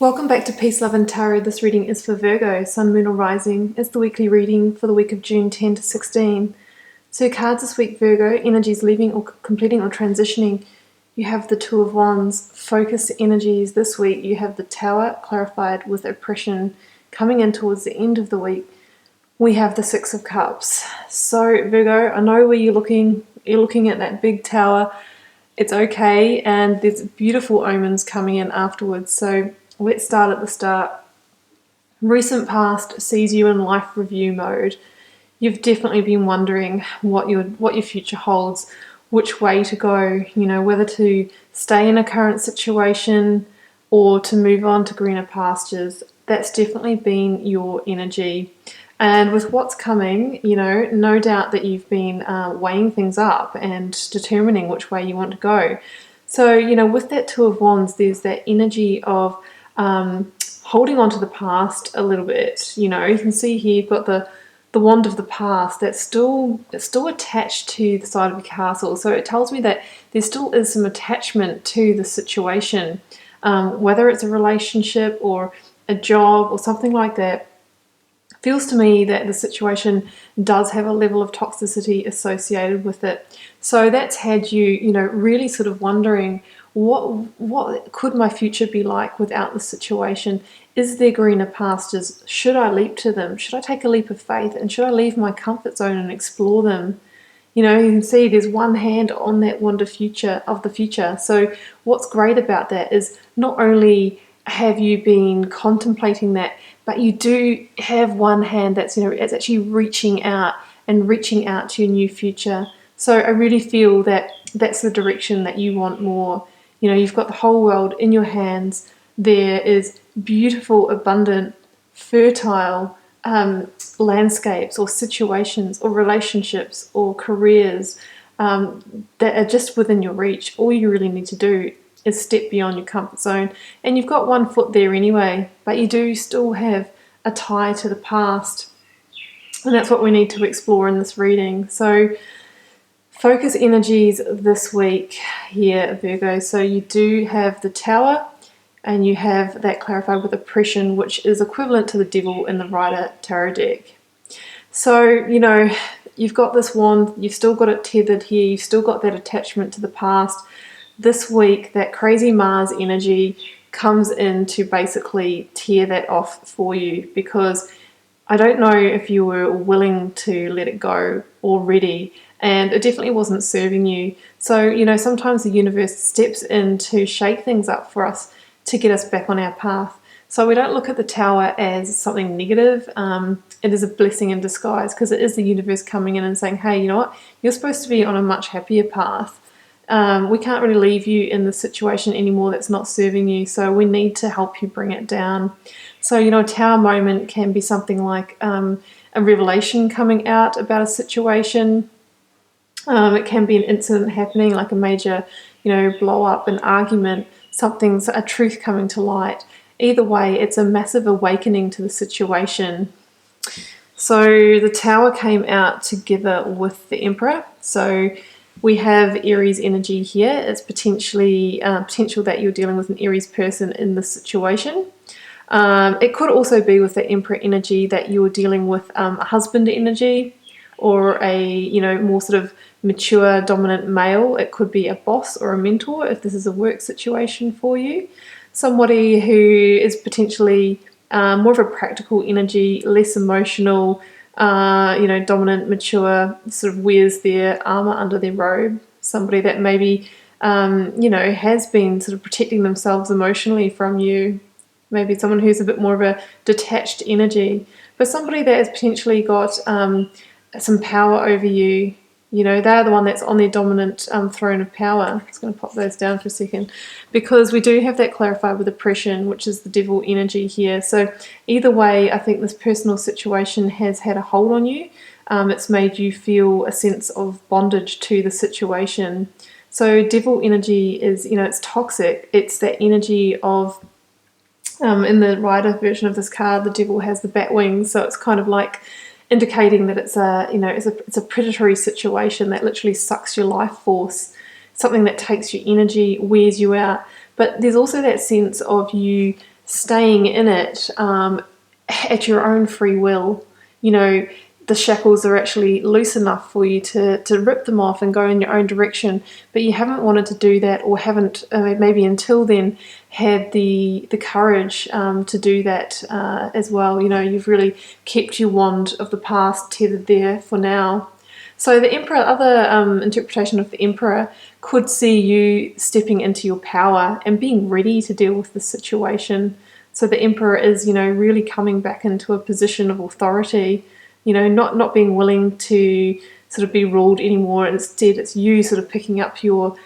Welcome back to Peace, Love and Tarot. This reading is for Virgo, Sun, Moon or Rising. It's the weekly reading for the week of June 10 to 16. So cards this week, Virgo, energies leaving or completing or transitioning. You have the Two of Wands. Focus energies this week. You have the Tower, clarified with oppression, coming in towards the end of the week. We have the Six of Cups. So Virgo, I know where you're looking. You're looking at that big tower. It's okay, and there's beautiful omens coming in afterwards. So let's start at the start. Recent past sees you in life review mode. You've definitely been wondering what your future holds, which way to go, whether to stay in a current situation or to move on to greener pastures. That's definitely been your energy. And with what's coming, no doubt that you've been weighing things up and determining which way you want to go. So, with that Two of Wands, there's that energy of holding on to the past a little bit. You can see here you've got the wand of the past that's still attached to the side of the castle. So it tells me that there still is some attachment to the situation, whether it's a relationship or a job or something like that. Feels to me that the situation does have a level of toxicity associated with it. So that's had you, really sort of wondering, what could my future be like without the situation? Is there greener pastures? Should I leap to them? Should I take a leap of faith? And should I leave my comfort zone and explore them? You can see there's one hand on that wand of the future. So what's great about that is not only have you been contemplating that, but you do have one hand that's it's actually reaching out to your new future. So I really feel that that's the direction that you want more. You've got the whole world in your hands. There is beautiful, abundant, fertile landscapes or situations or relationships or careers that are just within your reach. All you really need to do is step beyond your comfort zone. And you've got one foot there anyway, but you do still have a tie to the past. And that's what we need to explore in this reading. So focus energies this week here, Virgo. So you do have the Tower and you have that clarified with oppression, which is equivalent to the Devil in the Rider Tarot deck. So, you've got this wand, you've still got it tethered here, you've still got that attachment to the past. This week, that crazy Mars energy comes in to basically tear that off for you, because I don't know if you were willing to let it go already, and it definitely wasn't serving you. So, sometimes the universe steps in to shake things up for us to get us back on our path. So we don't look at the Tower as something negative. It is a blessing in disguise, because it is the universe coming in and saying, hey, you know what? You're supposed to be on a much happier path. We can't really leave you in the situation anymore that's not serving you, so we need to help you bring it down. So, a Tower moment can be something like a revelation coming out about a situation. It can be an incident happening, like a major, blow up, an argument, a truth coming to light. Either way, it's a massive awakening to the situation. So the Tower came out together with the Emperor. So we have Aries energy here. It's potentially potential that you're dealing with an Aries person in this situation. It could also be with the Emperor energy that you're dealing with a husband energy, or a more sort of mature, dominant male. It could be a boss or a mentor if this is a work situation for you. Somebody who is potentially more of a practical energy, less emotional, dominant, mature, sort of wears their armor under their robe. Somebody that maybe, has been sort of protecting themselves emotionally from you. Maybe someone who's a bit more of a detached energy. But somebody that has potentially got some power over you. They're the one that's on their dominant throne of power. I'm just going to pop those down for a second, because we do have that clarified with oppression, which is the Devil energy here. So either way, I think this personal situation has had a hold on you. It's made you feel a sense of bondage to the situation. So Devil energy is, it's toxic. It's that energy of, in the Rider version of this card, the Devil has the bat wings. So it's kind of like indicating that it's a predatory situation that literally sucks your life force, something that takes your energy, wears you out. But there's also that sense of you staying in it at your own free will. You know, the shackles are actually loose enough for you to rip them off and go in your own direction, but you haven't wanted to do that, or haven't maybe until then had the courage to do that as well. You know, you've really kept your wand of the past tethered there for now. So the Emperor, other interpretation of the Emperor, could see you stepping into your power and being ready to deal with the situation. So the Emperor is, you know, really coming back into a position of authority, you know, not being willing to sort of be ruled anymore. Instead, it's you sort of picking up your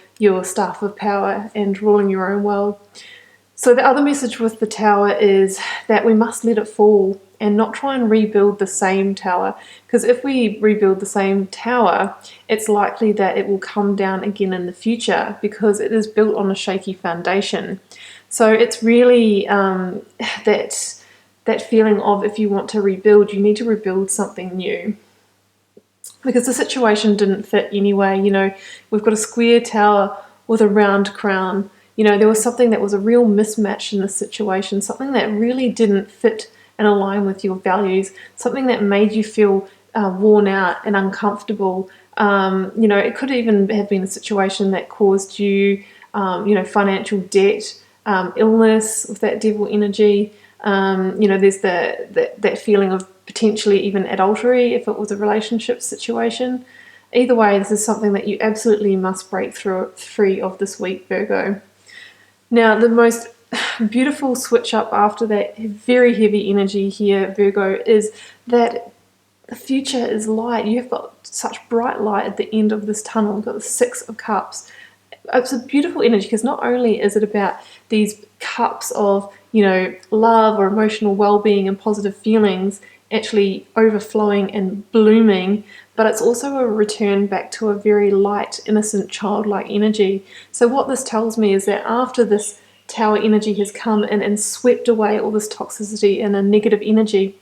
staff of power and ruling your own world. So the other message with the tower is that we must let it fall and not try and rebuild the same tower, because if we rebuild the same tower, it's likely that it will come down again in the future because it is built on a shaky foundation. So it's really that feeling of, if you want to rebuild, you need to rebuild something new, because the situation didn't fit anyway. You know, we've got a square tower with a round crown. You know, there was something that was a real mismatch in this situation, something that really didn't fit and align with your values, something that made you feel worn out and uncomfortable. You know, it could even have been a situation that caused you, you know, financial debt, illness with that devil energy. You know, there's that feeling of potentially even adultery if it was a relationship situation. Either way, this is something that you absolutely must break free of this week, Virgo. Now, the most beautiful switch up after that very heavy energy here, Virgo, is that the future is light. You've got such bright light at the end of this tunnel. You've got the Six of Cups. It's a beautiful energy, because not only is it about these cups of, you know, love or emotional well-being and positive feelings actually overflowing and blooming, but it's also a return back to a very light, innocent, childlike energy. So what this tells me is that after this tower energy has come in and swept away all this toxicity and a negative energy,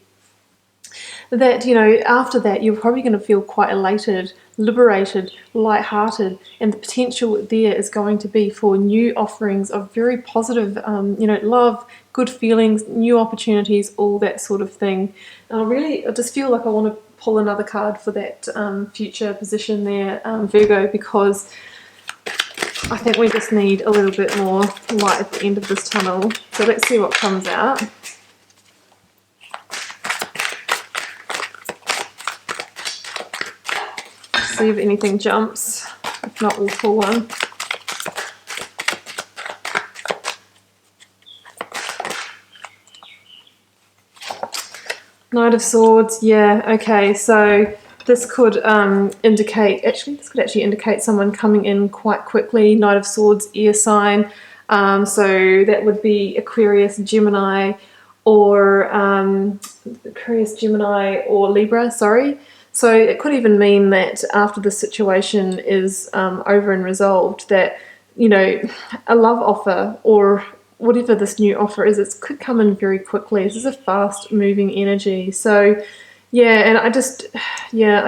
that, you know, after that you're probably going to feel quite elated, liberated, light-hearted, and the potential there is going to be for new offerings of very positive, you know, love, good feelings, new opportunities, all that sort of thing. And I just feel like I want to pull another card for that future position there, Virgo, because I think we just need a little bit more light at the end of this tunnel. So let's see what comes out. See if anything jumps. If not, we'll pull one. Knight of Swords, yeah, okay, so this could indicate, this could actually indicate someone coming in quite quickly. Knight of Swords, air sign, so that would be Aquarius, Gemini, or Libra, sorry. So it could even mean that after the situation is over and resolved, that, you know, a love offer or whatever this new offer is, it could come in very quickly. This is a fast moving energy. So yeah, and I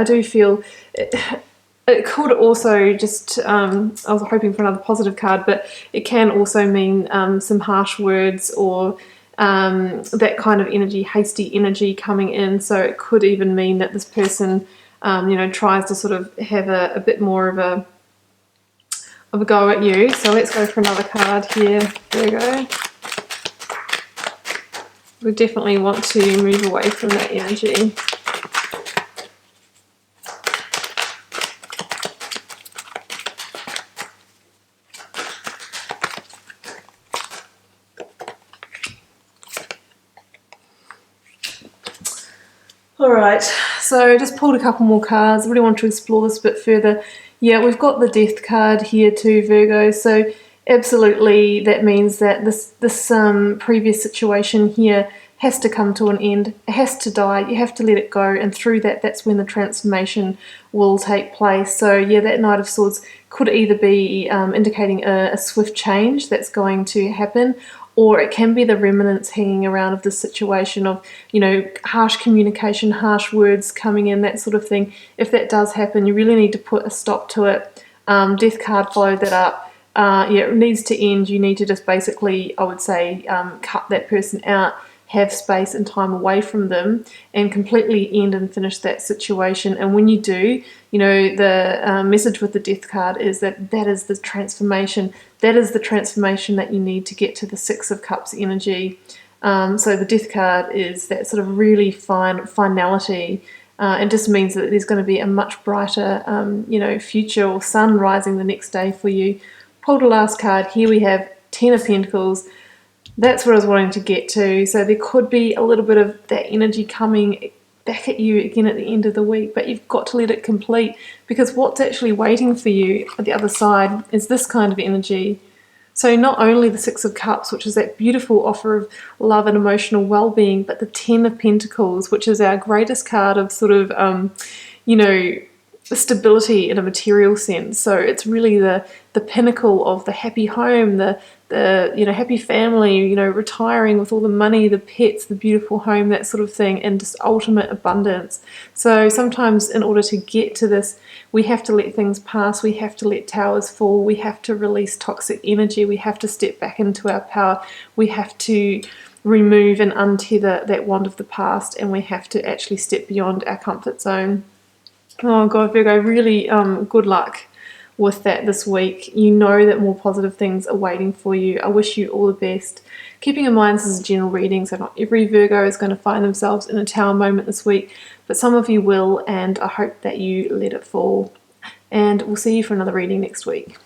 do feel it could also just, I was hoping for another positive card, but it can also mean some harsh words or that kind of energy, hasty energy coming in. So it could even mean that this person, you know, tries to sort of have a bit more of a go at you. So let's go for another card here. There we go. We definitely want to move away from that energy. Alright, so just pulled a couple more cards. I really want to explore this a bit further. Yeah, we've got the Death card here too, Virgo, so absolutely that means that this previous situation here has to come to an end. It has to die. You have to let it go, and through that, that's when the transformation will take place. So yeah, that Knight of Swords could either be indicating a swift change that's going to happen, or it can be the remnants hanging around of the situation of, you know, harsh communication, harsh words coming in, that sort of thing. If that does happen, you really need to put a stop to it. Death card followed that up. yeah, it needs to end. You need to just basically, I would say, cut that person out, have space and time away from them, and completely end and finish that situation. And when you do, you know, the message with the Death card is that is the transformation. That is the transformation that you need to get to the Six of Cups energy. So the Death card is that sort of really finality. It just means that there's going to be a much brighter, you know, future or sun rising the next day for you. Pulled a last card. Here we have Ten of Pentacles. That's what I was wanting to get to. So there could be a little bit of that energy coming back at you again at the end of the week, but you've got to let it complete, because what's actually waiting for you at the other side is this kind of energy. So not only the Six of Cups, which is that beautiful offer of love and emotional well-being, but the Ten of Pentacles, which is our greatest card of sort of, you know, stability in a material sense. So it's really the pinnacle of the happy home, the you know, happy family, you know, retiring with all the money, the pets, the beautiful home, that sort of thing, and just ultimate abundance. So sometimes in order to get to this, we have to let things pass, we have to let towers fall, we have to release toxic energy, we have to step back into our power, we have to remove and untether that wand of the past, and we have to actually step beyond our comfort zone. Oh God, Virgo, really good luck with that this week. You know that more positive things are waiting for you. I wish you all the best. Keeping in mind this is a general reading, so not every Virgo is going to find themselves in a tower moment this week, but some of you will, and I hope that you let it fall. And we'll see you for another reading next week.